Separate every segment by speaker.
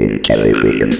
Speaker 1: Intellivision.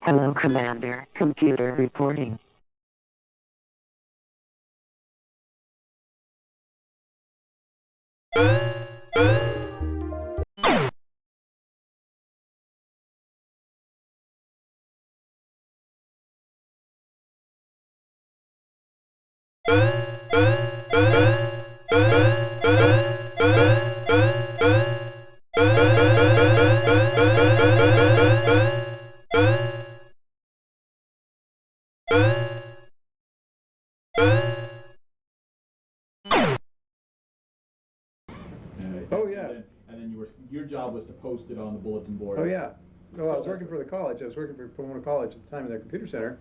Speaker 2: Hello, Commander. Computer reporting.
Speaker 3: Oh yeah.
Speaker 4: And then your job was to post it on the bulletin board.
Speaker 3: Oh yeah. Well, I was working for the college. I was working for Pomona College at the time in their computer center,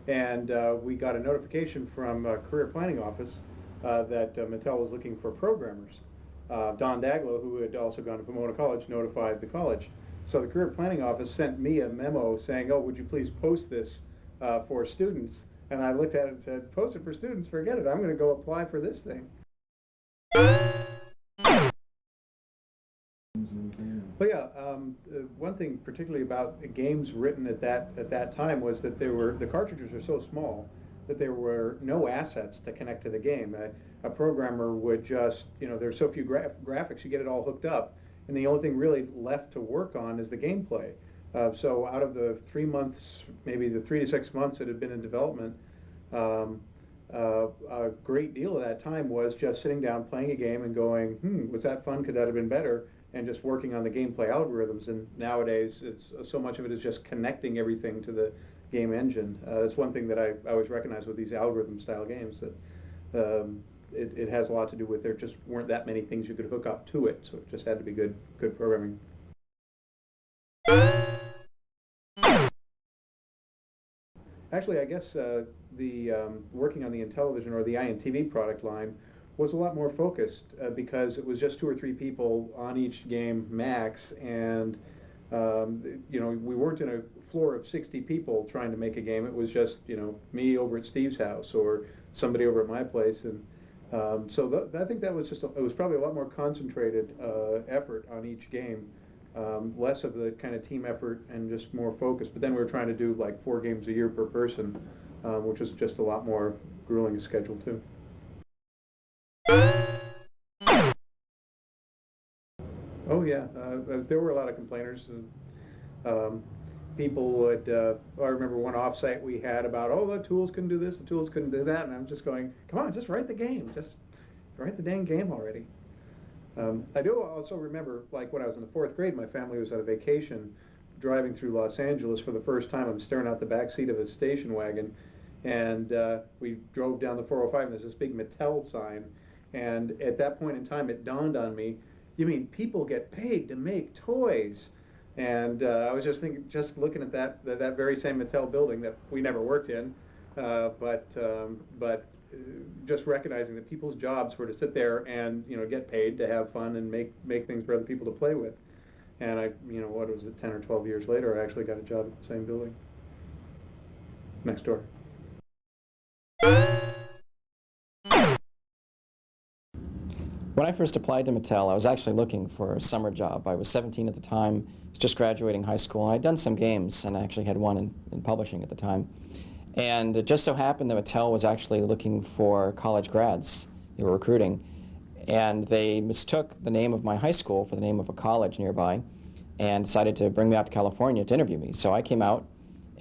Speaker 3: and we got a notification from career planning office that Mattel was looking for programmers. Don Daglow, who had also gone to Pomona College, notified the college. So the career planning office sent me a memo saying, "Oh, would you please post this for students?" And I looked at it and said, "Post it for students? Forget it. I'm going to go apply for this thing." Well, yeah. One thing particularly about games written at that time was that the cartridges are so small that there were no assets to connect to the game. A programmer would just, there's so few graphics, you get it all hooked up, and the only thing really left to work on is the gameplay. So out of the 3 months, maybe the 3 to 6 months that had been in development, a great deal of that time was just sitting down, playing a game, and going, was that fun? Could that have been better? And just working on the gameplay algorithms. And nowadays, it's so much of it is just connecting everything to the game engine. That's one thing that I always recognize with these algorithm-style games, that it has a lot to do with there just weren't that many things you could hook up to it, so it just had to be good programming. Actually, I guess the working on the Intellivision or the INTV product line was a lot more focused because it was just 2 or 3 people on each game max, and we weren't in a floor of 60 people trying to make a game. It was just me over at Steve's house or somebody over at my place, and so I think that was it was probably a lot more concentrated effort on each game, less of the kind of team effort and just more focused. But then we were trying to do like 4 games a year per person, which was just a lot more grueling schedule too. Oh yeah, there were a lot of complainers. People would, I remember one offsite we had about, the tools couldn't do this, the tools couldn't do that, and I'm just going, come on, just write the game, just write the dang game already. I do also remember, like when I was in the 4th grade, my family was on a vacation, driving through Los Angeles for the first time. I'm staring out the back seat of a station wagon, and we drove down the 405, and there's this big Mattel sign, and at that point in time, it dawned on me, you mean people get paid to make toys? And I was just looking at that very same Mattel building that we never worked in, but just recognizing that people's jobs were to sit there and get paid to have fun and make things for other people to play with. And what was it, 10 or 12 years later, I actually got a job at the same building next door.
Speaker 5: When I first applied to Mattel, I was actually looking for a summer job. I was 17 at the time, just graduating high school, and I'd done some games, and I actually had one in publishing at the time. And it just so happened that Mattel was actually looking for college grads. They were recruiting. And they mistook the name of my high school for the name of a college nearby and decided to bring me out to California to interview me. So I came out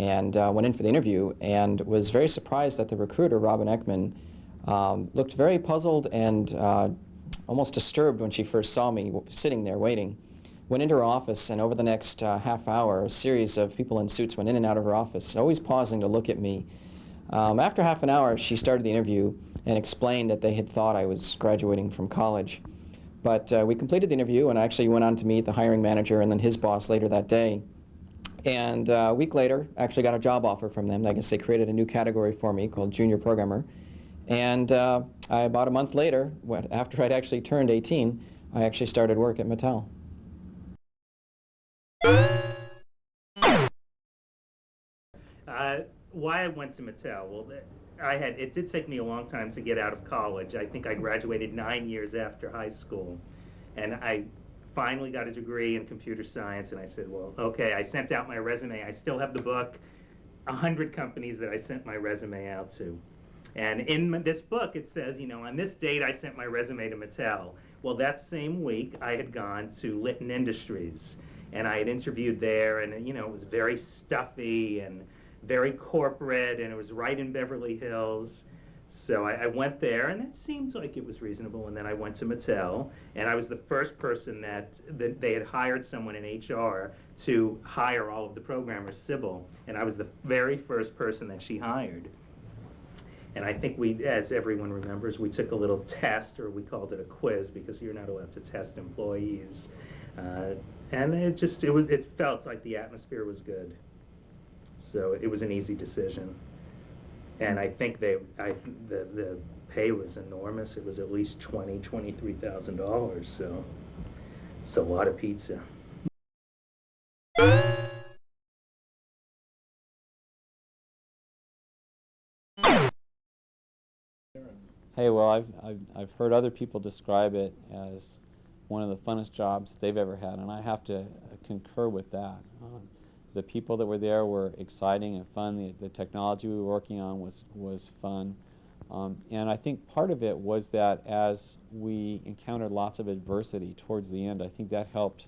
Speaker 5: and went in for the interview and was very surprised that the recruiter, Robin Ekman, looked very puzzled and almost disturbed when she first saw me sitting there waiting. Went into her office, and over the next half hour, a series of people in suits went in and out of her office, always pausing to look at me. After half an hour, she started the interview and explained that they had thought I was graduating from college. But we completed the interview, and I actually went on to meet the hiring manager and then his boss later that day. And a week later, actually got a job offer from them. I guess they created a new category for me called junior programmer. And about a month later, after I'd actually turned 18, I actually started work at Mattel.
Speaker 1: Why I went to Mattel? Well, it did take me a long time to get out of college. I think I graduated 9 years after high school, and I finally got a degree in computer science. And I said, well, okay. I sent out my resume. I still have the book. 100 companies that I sent my resume out to, and in this book it says, you know, on this date I sent my resume to Mattel. Well, that same week I had gone to Litton Industries, and I had interviewed there, and you know, it was very stuffy and very corporate, and it was right in Beverly Hills. So I went there, and it seemed like it was reasonable. And then I went to Mattel, and I was the first person that they had hired someone in HR to hire all of the programmers, Sybil, and I was the very first person that she hired. And I think we, as everyone remembers, we took a little test, or we called it a quiz, because you're not allowed to test employees. And it felt like the atmosphere was good. So it was an easy decision. And I think the pay was enormous. It was at least $23,000, so it's a lot of pizza.
Speaker 6: Hey, well, I've heard other people describe it as one of the funnest jobs they've ever had, and I have to concur with that. The people that were there were exciting and fun. The technology we were working on was fun. And I think part of it was that as we encountered lots of adversity towards the end, I think that helped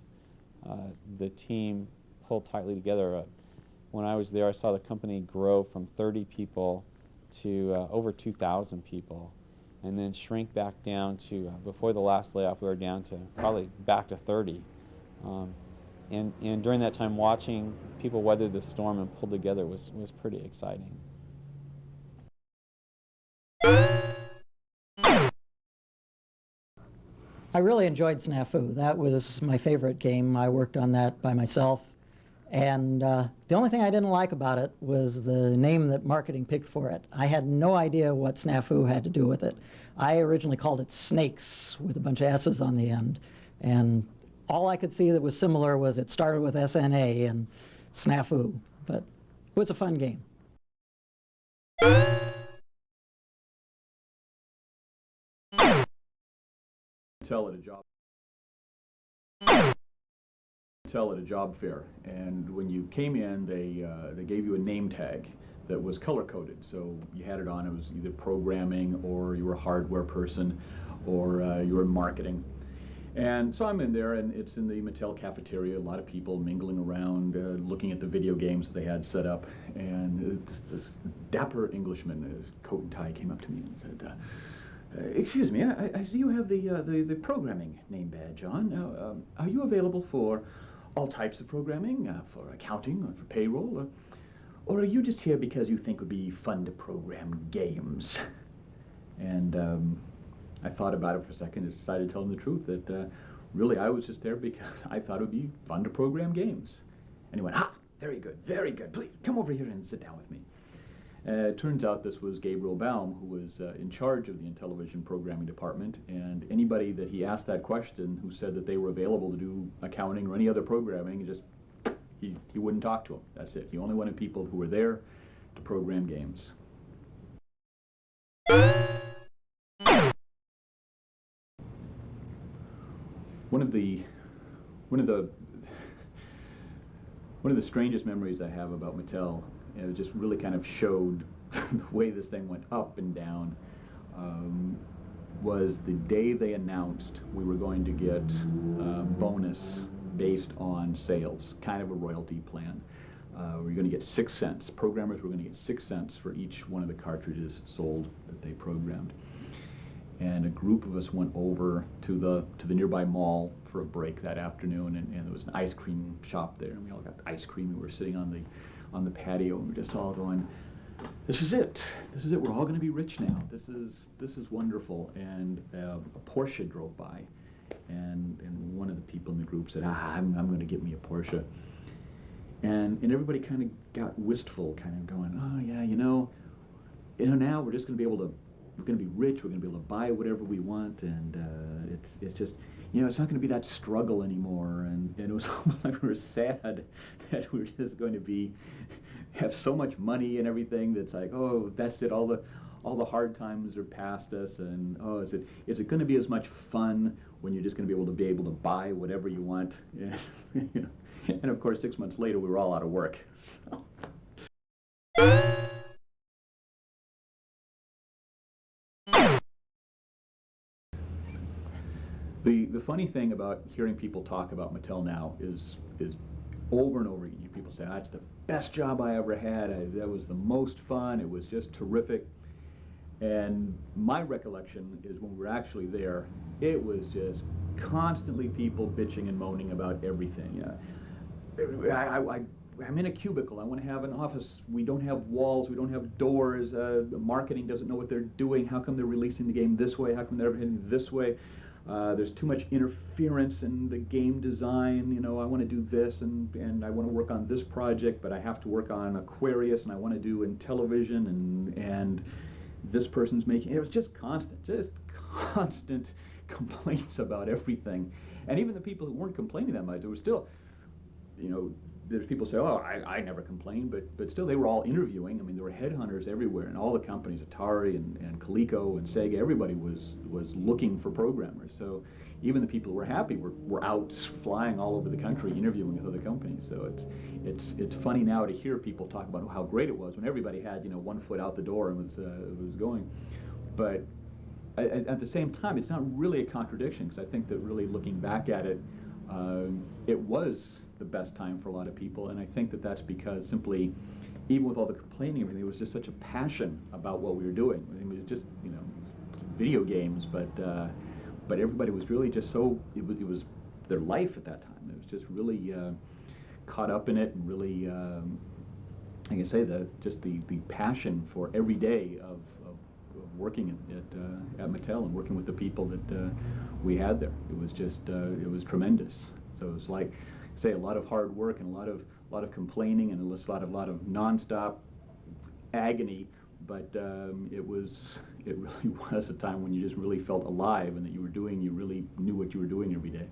Speaker 6: the team pull tightly together. When I was there, I saw the company grow from 30 people to over 2,000 people, and then shrink back down to, before the last layoff, we were down to probably back to 30. And during that time, watching people weather the storm and pull together was pretty exciting.
Speaker 7: I really enjoyed Snafu. That was my favorite game. I worked on that by myself. And the only thing I didn't like about it was the name that marketing picked for it. I had no idea what Snafu had to do with it. I originally called it Snakes with a bunch of S's on the end. And all I could see that was similar was it started with SNA and Snafu. But it was a fun game.
Speaker 4: Tell at a job fair, and when you came in, they gave you a name tag that was color coded, so you had it on. It was either programming, or you were a hardware person, or you were in marketing. And so I'm in there, and it's in the Mattel cafeteria, a lot of people mingling around, looking at the video games that they had set up, and this dapper Englishman in his coat and tie came up to me and said, excuse me, I see you have the programming name badge on. Now, are you available for all types of programming, for accounting, or for payroll, or are you just here because you think it would be fun to program games? And I thought about it for a second and decided to tell him the truth, that really I was just there because I thought it would be fun to program games. And he went, very good, please come over here and sit down with me. It turns out this was Gabriel Baum, who was in charge of the Intellivision programming department, and anybody that he asked that question who said that they were available to do accounting or any other programming, he wouldn't talk to them. That's it. He only wanted people who were there to program games. One of the strangest memories I have about Mattel, and it just really kind of showed the way this thing went up and down, was the day they announced we were going to get a bonus based on sales, kind of a royalty plan. We were going to get 6 cents. Programmers were going to get 6 cents for each one of the cartridges sold that they programmed. and a group of us went over to the nearby mall for a break that afternoon, and there was an ice cream shop there, and we all got ice cream, and we were sitting on the patio, and we were just all going, this is it, we're all going to be rich now, this is wonderful. And a Porsche drove by, and one of the people in the group said, I'm going to get me a Porsche. And everybody kind of got wistful, kind of going, oh yeah, now we're just going to be able to, we're going to be rich, we're going to be able to buy whatever we want, and it's just, it's not going to be that struggle anymore. And it was almost like we were sad that we were just going to have so much money and everything that's like, oh, that's it, all the hard times are past us, and oh, is it going to be as much fun when you're just going to be able to buy whatever you want? And of course, 6 months later, we were all out of work. So. The funny thing about hearing people talk about Mattel now is over and over again, people say, that's the best job I ever had, that was the most fun, it was just terrific. And my recollection is when we were actually there, it was just constantly people bitching and moaning about everything. I'm in a cubicle, I want to have an office, we don't have walls, we don't have doors, marketing doesn't know what they're doing, how come they're releasing the game this way, how come they're hitting this way, there's too much interference in the game design, I want to do this, and I want to work on this project, but I have to work on Aquarius, and I want to do Intellivision, and this person's making, it was just constant complaints about everything. And even the people who weren't complaining that much, there was still, there's people say, oh, I never complained, but still they were all interviewing. I mean, there were headhunters everywhere, and all the companies, Atari and Coleco and Sega, everybody was looking for programmers. So even the people who were happy were out flying all over the country interviewing with other companies. So it's funny now to hear people talk about how great it was when everybody had 1 foot out the door and was going. But at the same time, it's not really a contradiction, because I think that really looking back at it, it was the best time for a lot of people, and I think that that's because simply, even with all the complaining and everything, there was just such a passion about what we were doing. I mean, it was just, video games, but everybody was really just so, it was their life at that time. It was just really caught up in it, and really, like I say, the passion for every day of working at Mattel and working with the people that we had there. It was just, it was tremendous. So it was like, say, a lot of hard work and a lot of complaining and a lot of nonstop agony, but it really was a time when you just really felt alive, and that you really knew what you were doing every day.